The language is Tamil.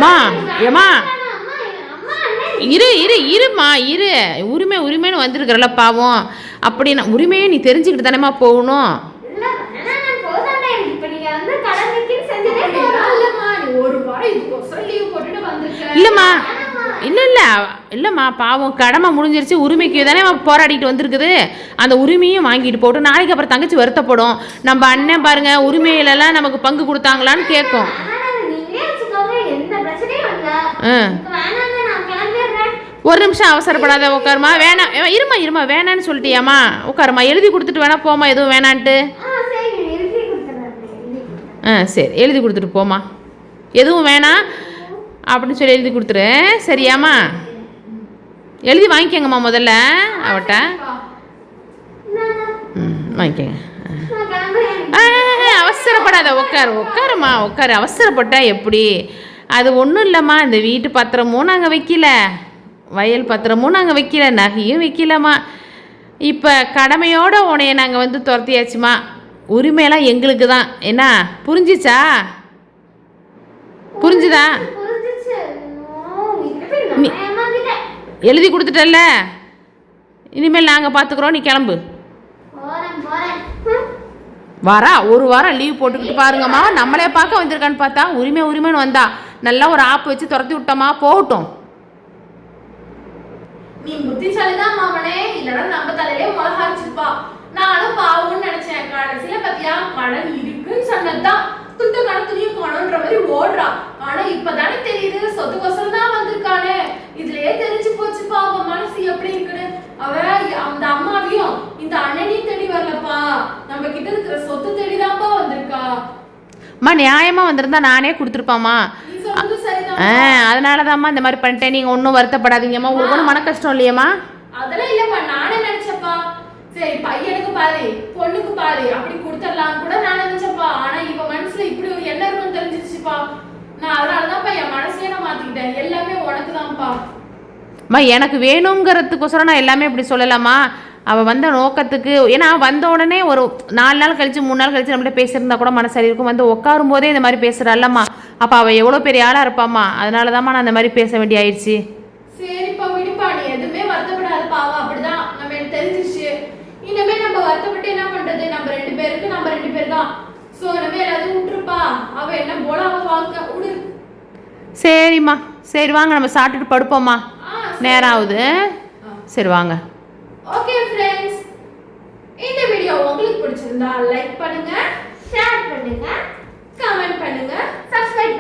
மா ஏமா இருமா உரிமைன்னு வந்திருக்கிறல்ல பாவம். அப்படின்னா உரிமையை நீ தெரிஞ்சுக்கிட்டு தானேம்மா போகணும். இல்லைம்மா இல்லைம்மா பாவம் கடமை முடிஞ்சிருச்சு. உரிமைக்கு தானே போராடிட்டு வந்திருக்குது. அந்த உரிமையும் வாங்கிட்டு போட்டு நாளைக்கு அப்புறம் தங்கச்சி வருத்தப்படும். நம்ம அண்ணன் பாருங்க உரிமையிலலாம் நமக்கு பங்கு கொடுத்தாங்களான்னு கேட்கும். ஒரு நிமிஷம் அவசரப்படாத உட்காருமா. வேணாம் இருமா வேணான்னு சொல்லிட்டியாம்மா. உட்காருமா எழுதி கொடுத்துட்டு வேணா போமா எதுவும் வேணான்ட்டு. சரி எழுதி கொடுத்துட்டு போமா எதுவும் வேணாம் அப்படின்னு சொல்லி எழுதி கொடுத்துரு. சரியாம்மா எழுதி வாங்கிக்கங்கம்மா முதல்ல அவட்ட. வாங்கிக்கங்க. அவசரப்படாத உட்காருமா அவசரப்பட்டா எப்படி? அது ஒன்றும் இல்லைம்மா. இந்த வீட்டு பத்திரமும் நாங்கள் வைக்கல, வயல் பத்திரமும் நாங்கள் வைக்கல, நகையும் வைக்கலம்மா. இப்போ கடமையோடு உனைய நாங்கள் வந்து துரத்தியாச்சுமா. உரிமையெல்லாம் எங்களுக்கு தான். என்ன புரிஞ்சிச்சா? புரிஞ்சுதா? எழுதி கொடுத்துட்டல்ல, இனிமேல் நாங்கள் பார்த்துக்குறோம். நீ கிளம்பு. ஒரு வாரம் லீவ் போட்டுக்கிட்டு பாருங்கம்மா. நம்மளே பார்க்க வந்திருக்கான்னு பார்த்தா உரிமைன்னு வந்தா நல்லா ஒரு ஆப்பு வச்சு துரத்தி விட்டோமா. போகட்டும். நீ புத்திசாலிதான் மாமனே, இல்லைன்னா நம்ம தலையிலே மிளகாச்சுப்பா. நானும் பாவம்னு நினைச்சேன். கடைசியில பத்தியா கடன் இருக்குன்னு சொன்னதான் துட்டு கணத்துலயும் காணுன்ற மாதிரி ஓடுறா. ஆனா இப்பதானே தெரியுது சொத்துக்கோசரம் தான் வந்திருக்கானே. இதுலயே தெரிஞ்சு போச்சு பாவம் மனசு எப்படி இருக்குன்னு. அவ அந்த அம்மாவையும் இந்த அண்ணனையும் தேடி வரலப்பா, நம்ம கிட்ட இருக்கிற சொத்து தேடிதான்ப்பா வந்திருக்கா. அம்மா நியாயமா வந்திருந்தா நானே கொடுத்துருப்பாம்மா. அதனாலதாம்மா இந்த மாதிரி பண்ணிட்டேன். நீங்க ஒன்றும் வருத்தப்படாதீங்கம்மா. உங்களுக்கு ஒன்றும் மன கஷ்டம் இல்லையம்மா? அதெல்லாம் இல்லப்பா, நானே நினைச்சப்பா. சரி பையனுக்கு பாரு பொண்ணுக்கு பாரு அப்படி கொடுத்துடலாம் கூட நான் நினைச்சப்பா. ஆனா இப்ப மனசுல இப்படி ஒரு எண்ணம் இருக்குன்னு தெரிஞ்சிருச்சுப்பா. நான் அதனாலதான்ப்பா என் மனசையே நான் மாத்திக்கிட்டேன். எல்லாமே உனக்கு தான்ப்பா. அம்மா எனக்கு வேணுங்கிறதுக்கோசரம் நான் எல்லாமே இப்படி சொல்லலாமா. அவள் வந்த நோக்கத்துக்கு, ஏன்னா வந்த உடனே ஒரு 4 நாள் கழிச்சு 3 நாள் கழிச்சு நம்மகிட்ட பேசியிருந்தா கூட மனசரி இருக்கும். வந்து உட்காரும் போதே இந்த மாதிரி பேசுகிறாள்லம்மா. அப்போ அவள் எவ்வளோ பெரிய ஆளாக இருப்பாம்மா. அதனால தான்மா நான் இந்த மாதிரி பேச வேண்டிய ஆயிடுச்சு. சரிப்பா விடுப்பா, நீ எதுவுமே வருத்தப்படாதப்பா. அவள் அப்படிதான், நம்ம எனக்கு தெரிஞ்சிருச்சு. இனிமே நம்ம வருத்தப்பட்டு என்ன பண்றது? நம்ம 2 பேர் தான். ஸோ இனிமே எல்லாத்தையும் விட்டுருப்பா. அவள் என்ன போல அவள் வாழ்க்கை விடு. சரிம்மா சரி வாங்க நம்ம சாப்பிட்டுட்டு படுப்போம்மா. நேரம் ஆகுது. சரி வாங்க. ஓகே ஃப்ரெண்ட்ஸ், இந்த வீடியோ உங்களுக்கு பிடிச்சிருந்தா லைக் பண்ணுங்க, ஷேர் பண்ணுங்க, கமெண்ட் பண்ணுங்க, சப்ஸ்கிரைப்